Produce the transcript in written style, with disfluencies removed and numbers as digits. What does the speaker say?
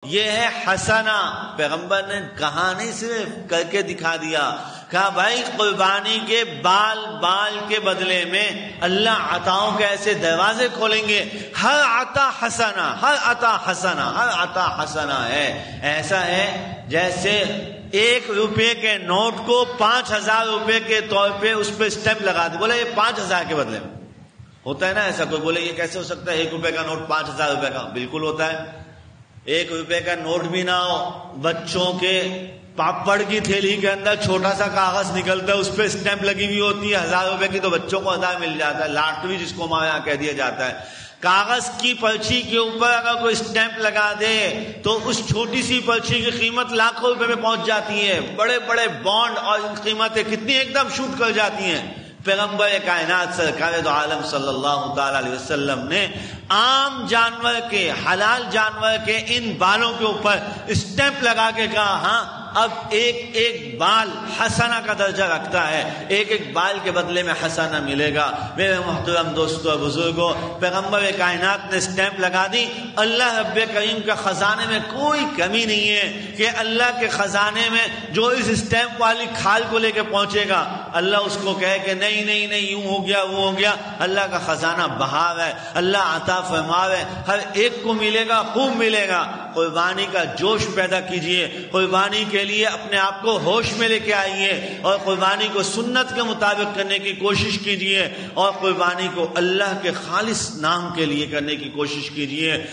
یہ ہے حسنہ. پیغمبر نے کہا نہیں، صرف کر کے دکھا دیا. کہا بھائی قربانی کے بال کے بدلے میں اللہ عطاؤں کے ایسے دروازے کھولیں گے. ہر عطا حسنہ، ہر عطا حسنہ، ہر عطا حسنہ ہے. ایسا ہے جیسے 1 روپے کے نوٹ کو 5000 روپے کے طور پہ اس پہ اسٹیمپ لگا دے، بولے یہ 5000 کے بدلے میں. ہوتا ہے نا ایسا؟ کوئی بولے یہ کیسے ہو سکتا ہے 1 روپے کا نوٹ 5000 روپے کا؟ بالکل ہوتا ہے. 1 روپے کا نوٹ بھی نہ ہو، بچوں کے پاپڑ کی تھیلی کے اندر چھوٹا سا کاغذ نکلتا ہے، اس پہ اسٹیمپ لگی ہوئی ہوتی ہے 1000 روپے کی، تو بچوں کو 1000 مل جاتا ہے. لاٹری جس کو ہمارے یہاں کہہ دیا جاتا ہے. کاغذ کی پرچی کے اوپر اگر کوئی اسٹیمپ لگا دے تو اس چھوٹی سی پرچی کی قیمت لاکھوں روپے میں پہنچ جاتی ہے. بڑے بڑے بانڈ اور ان قیمتیں کتنی ایک دم شوٹ کر جاتی ہیں. پیغمبر کائنات سرکار دو عالم صلی اللہ تعالی علیہ وسلم نے عام جانور کے، حلال جانور کے ان بالوں کے اوپر اسٹیمپ لگا کے کہا ہاں اب ایک بال حسنہ کا درجہ رکھتا ہے، ایک بال کے بدلے میں حسنہ ملے گا. میرے محترم دوستو اور بزرگوں، پیغمبر کائنات نے اسٹیمپ لگا دی. اللہ رب کریم کا خزانے میں کوئی کمی نہیں ہے کہ اللہ کے خزانے میں جو اس اسٹیمپ والی کھال کو لے کے پہنچے گا اللہ اس کو کہے کہ نہیں یوں ہو گیا وہ ہو گیا. اللہ کا خزانہ بہار ہے، اللہ عطا فرما ہے، ہر ایک کو ملے گا، خوب ملے گا. قربانی کا جوش پیدا کیجئے، قربانی کے لیے اپنے آپ کو ہوش میں لے کے آئیے اور قربانی کو سنت کے مطابق کرنے کی کوشش کیجئے اور قربانی کو اللہ کے خالص نام کے لیے کرنے کی کوشش کیجئے.